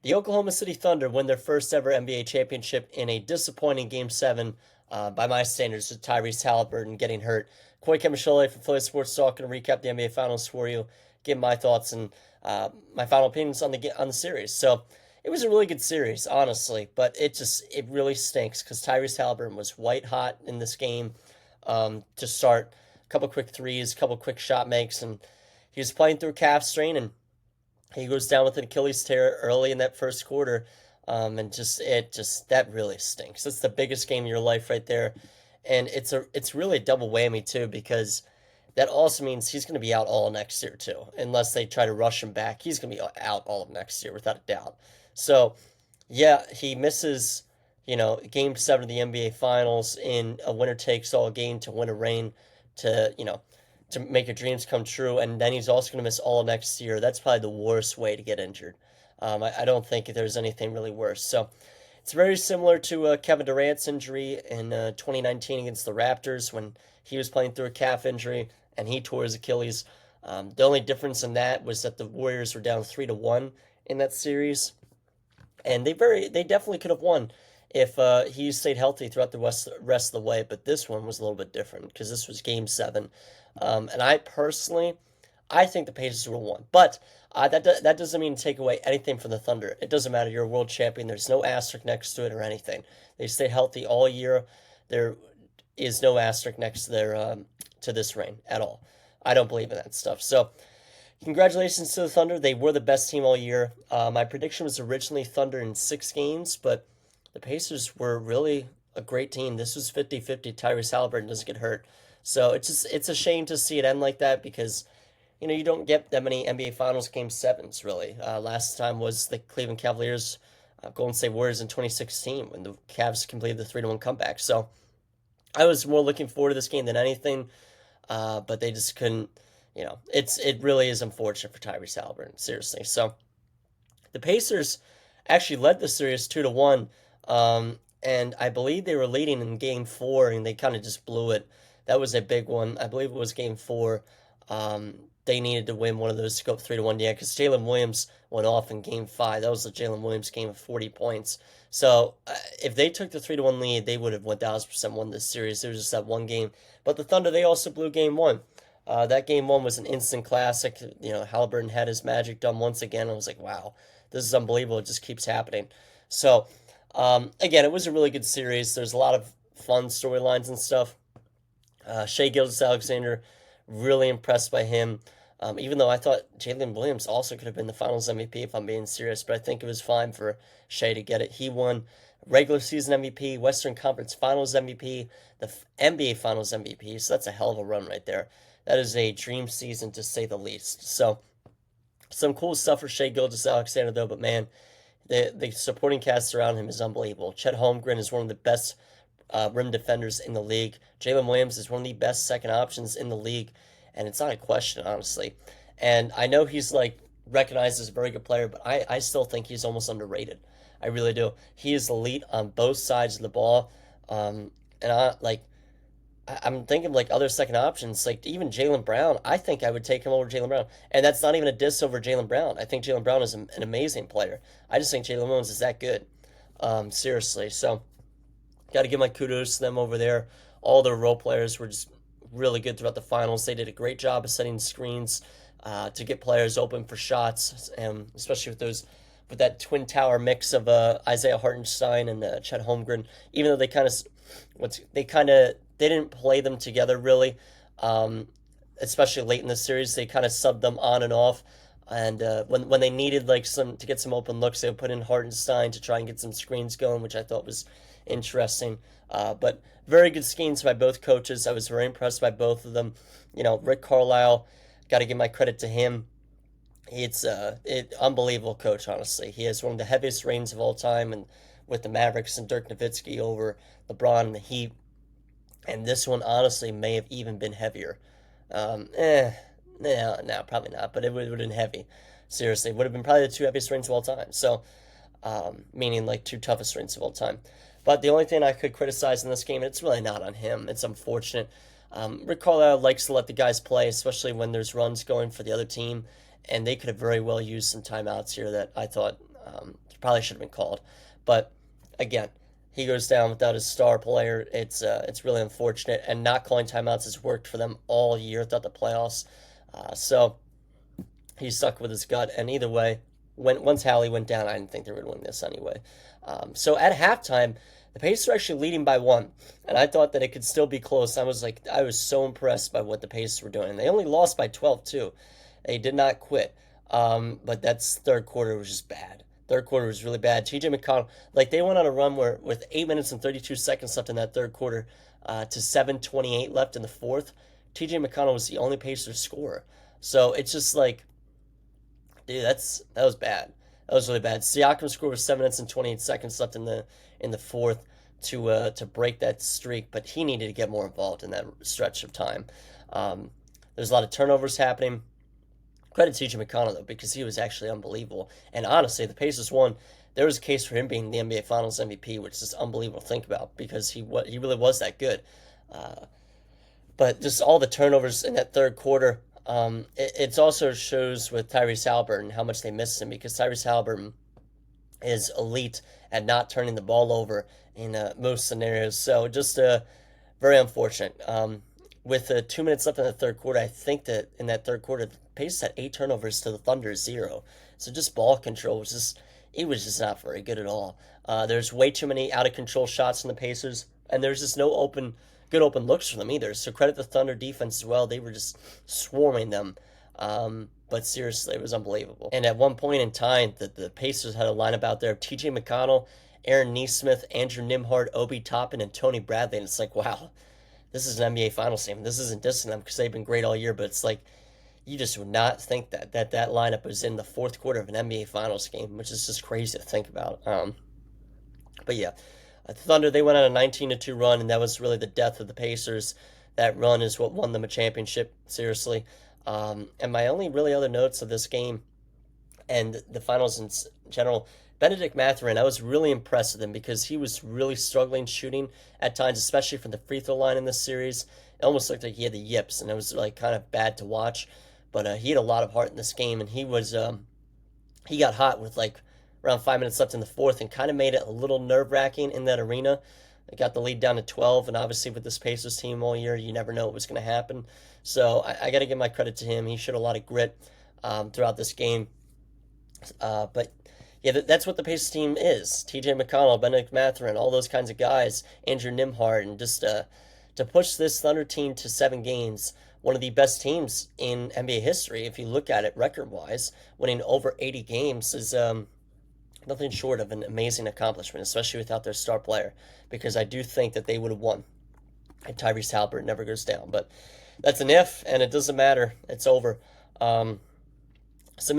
The Oklahoma City Thunder win their first ever NBA championship in a disappointing Game 7, by my standards, with Tyrese Haliburton getting hurt. Coy Camiscioli from Philly Sports Talk going to recap the NBA Finals for you, give my thoughts and my final opinions on the series. So it was a really good series, honestly, but it really stinks because Tyrese Haliburton was white hot in this game to start. A couple quick threes, a couple quick shot makes, and he was playing through a calf strain and he goes down with an Achilles tear early in that first quarter, and that really stinks. That's the biggest game of your life right there, and it's really a double whammy too because that also means he's going to be out all next year too, unless they try to rush him back. He's going to be out all of next year without a doubt. So, yeah, he misses, Game 7 of the NBA Finals in a winner takes all game to win a reign to to make your dreams come true. And then he's also going to miss all next year. That's probably the worst way to get injured. I don't think there's anything really worse. So it's very similar to Kevin Durant's injury in 2019 against the Raptors when he was playing through a calf injury and he tore his Achilles. The only difference in that was that the Warriors were down 3-1 in that series, and they definitely could have won if he stayed healthy throughout the rest of the way. But this one was a little bit different because this was Game 7, and I think the Pacers would have won. But that doesn't mean take away anything from the Thunder. It doesn't matter. You're a world champion. There's no asterisk next to it or anything. They stay healthy all year. There is no asterisk next to their to this reign at all. I don't believe in that stuff. So congratulations to the Thunder. They were the best team all year. My prediction was originally Thunder in 6 games, but the Pacers were really a great team. This was 50-50. Tyrese Haliburton doesn't get hurt. So it's a shame to see it end like that because you don't get that many NBA Finals Game 7s, really. Last time was the Cleveland Cavaliers, Golden State Warriors in 2016 when the Cavs completed the 3-1 comeback. So I was more looking forward to this game than anything, but they just couldn't. It really is unfortunate for Tyrese Haliburton, seriously. So the Pacers actually led the series 2-1, and I believe they were leading in Game 4, and they kind of just blew it. That was a big one. I believe it was Game 4. They needed to win one of those to go up 3-1. Yeah, because Jalen Williams went off in Game 5. That was the Jalen Williams game of 40 points. So if they took the 3-1 lead, they would have 1,000% won this series. There was just that one game. But the Thunder, they also blew Game 1. That Game 1 was an instant classic. Halliburton had his magic done once again. I was like, wow, this is unbelievable. It just keeps happening. So, again, it was a really good series. There's a lot of fun storylines and stuff. Shai Gilgeous-Alexander, really impressed by him. Even though I thought Jalen Williams also could have been the Finals MVP if I'm being serious, but I think it was fine for Shai to get it. He won regular season MVP, Western Conference Finals MVP, the NBA Finals MVP. So that's a hell of a run right there. That is a dream season to say the least. So some cool stuff for Shai Gilgeous-Alexander though, but man, the supporting cast around him is unbelievable. Chet Holmgren is one of the best rim defenders in the league. Jalen Williams is one of the best second options in the league, and it's not a question, honestly. And I know he's recognized as a very good player, but I still think he's almost underrated. I really do. He is elite on both sides of the ball, and I'm thinking other second options, like even Jaylen Brown. I think I would take him over Jaylen Brown, and that's not even a diss over Jaylen Brown. I think Jaylen Brown is an amazing player. I just think Jalen Williams is that good, seriously. So got to give my kudos to them over there. All their role players were just really good throughout the finals. They did a great job of setting screens to get players open for shots, and especially with that twin tower mix of Isaiah Hartenstein and Chet Holmgren. Even though they didn't play them together really, especially late in the series. They kind of subbed them on and off. And when they needed to get some open looks, they would put in Hartenstein to try and get some screens going, which I thought was interesting. But very good schemes by both coaches. I was very impressed by both of them. Rick Carlisle, got to give my credit to him. It's unbelievable coach, honestly. He has one of the heaviest reigns of all time, and with the Mavericks and Dirk Nowitzki over LeBron and the Heat. And this one, honestly, may have even been heavier. No, probably not, but it would have been heavy. Seriously, it would have been probably the two heaviest reigns of all time. So, meaning two toughest reigns of all time. But the only thing I could criticize in this game, and it's really not on him, it's unfortunate. Rick Carlisle likes to let the guys play, especially when there's runs going for the other team, and they could have very well used some timeouts here that I thought Probably should have been called. But again, he goes down without his star player. It's really unfortunate, and not calling timeouts has worked for them all year throughout the playoffs. So he's stuck with his gut, and either way, once Hallie went down, I didn't think they were going to win this anyway. So at halftime, the Pacers were actually leading by 1, and I thought that it could still be close. I was so impressed by what the Pacers were doing. And they only lost by 12 too. They did not quit. But that's third quarter was just bad. Third quarter was really bad. TJ McConnell, they went on a run where with 8 minutes and 32 seconds left in that third quarter, to 7:28 left in the fourth. TJ McConnell was the only Pacers scorer. So it's just dude, that was bad. That was really bad. Siakam scored with 7 minutes and 28 seconds left in the fourth to break that streak, but he needed to get more involved in that stretch of time. There's a lot of turnovers happening. Credit to TJ McConnell, though, because he was actually unbelievable. And honestly, the Pacers won. There was a case for him being the NBA Finals MVP, which is unbelievable to think about because he really was that good. But just all the turnovers in that third quarter, it also shows with Tyrese Haliburton how much they missed him because Tyrese Haliburton is elite at not turning the ball over in most scenarios. So just very unfortunate. With 2 minutes left in the third quarter, I think that in that third quarter, the Pacers had 8 turnovers to the Thunder's 0. So just ball control was just not very good at all. There's way too many out of control shots from the Pacers, and there's just no good open looks for them either. So credit the Thunder defense as well. They were just swarming them. But seriously, it was unbelievable. And at one point in time, the Pacers had a lineup out there of TJ McConnell, Aaron Nesmith, Andrew Nembhard, Obi Toppin, and Tony Bradley. And it's wow, this is an NBA Finals team. This isn't dissing them because they've been great all year, but it's you just would not think that lineup was in the fourth quarter of an NBA Finals game, which is just crazy to think about. But yeah, the Thunder, they went on a 19-2 run, and that was really the death of the Pacers. That run is what won them a championship, seriously. And my only really other notes of this game and the finals in general, Benedict Mathurin, I was really impressed with him because he was really struggling shooting at times, especially from the free throw line in this series. It almost looked like he had the yips, and it was kind of bad to watch. But he had a lot of heart in this game, and he got hot with around 5 minutes left in the fourth and kind of made it a little nerve-wracking in that arena. They got the lead down to 12, and obviously with this Pacers team all year, you never know what was going to happen. So I got to give my credit to him. He showed a lot of grit throughout this game. But yeah, that's what the Pacers team is. TJ McConnell, Benedict Mathurin, all those kinds of guys, Andrew Nembhard, and just to push this Thunder team to 7 games, one of the best teams in NBA history, if you look at it record-wise, winning over 80 games is nothing short of an amazing accomplishment, especially without their star player, because I do think that they would have won if Tyrese Haliburton never goes down. But that's an if, and it doesn't matter. It's over. Some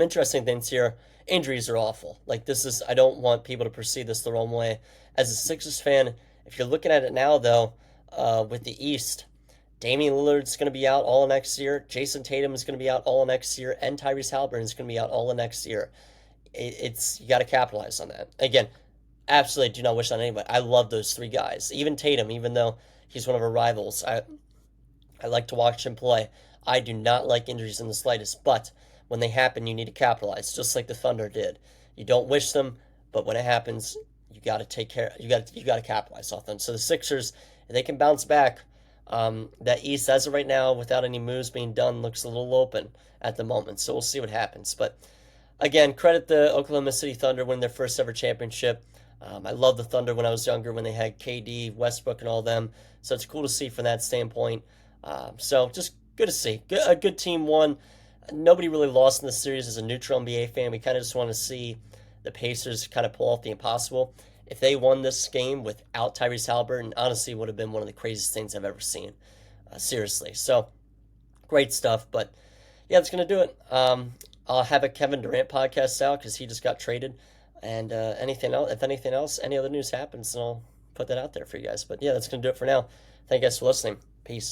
interesting things here. Injuries are awful. I don't want people to perceive this the wrong way. As a Sixers fan, if you're looking at it now, though, with the East, Damian Lillard's going to be out all next year. Jason Tatum is going to be out all next year, and Tyrese Haliburton is going to be out all next year. You got to capitalize on that. Again, absolutely do not wish on anybody. I love those 3 guys. Even Tatum, even though he's one of our rivals, I like to watch him play. I do not like injuries in the slightest, but when they happen, you need to capitalize, just like the Thunder did. You don't wish them, but when it happens, you got to take care. You got to capitalize off them. So the Sixers, if they can bounce back, that East, as of right now, without any moves being done, looks a little open at the moment. So we'll see what happens. But again, credit the Oklahoma City Thunder winning their first ever championship. I loved the Thunder when I was younger, when they had KD, Westbrook, and all them. So it's cool to see from that standpoint. So just good to see. A good team won. Nobody really lost in the series as a neutral NBA fan. We kind of just want to see the Pacers kind of pull off the impossible. If they won this game without Tyrese Haliburton, honestly, it would have been one of the craziest things I've ever seen. Seriously. So, great stuff. But, yeah, that's going to do it. I'll have a Kevin Durant podcast out because he just got traded. And if anything else, any other news happens, then I'll put that out there for you guys. But, yeah, that's going to do it for now. Thank you guys for listening. Peace.